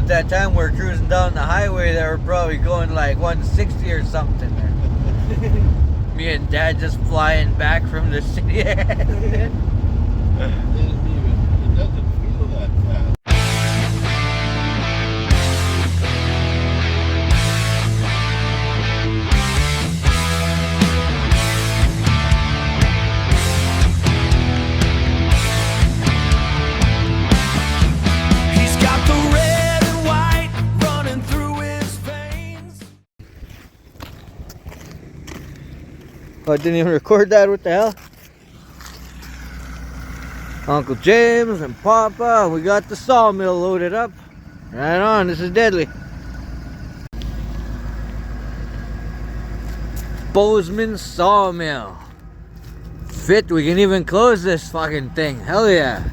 that time we're cruising down the highway that we're probably going like 160 or something. Me and Dad just flying back from the city. It doesn't feel that fast. He's got the red and white running through his veins. Oh, I didn't even record that. What the hell? Uncle James and Papa, we got the sawmill loaded up. Right on, this is deadly. Bozeman sawmill. Fit, we can even close this fucking thing. Hell yeah.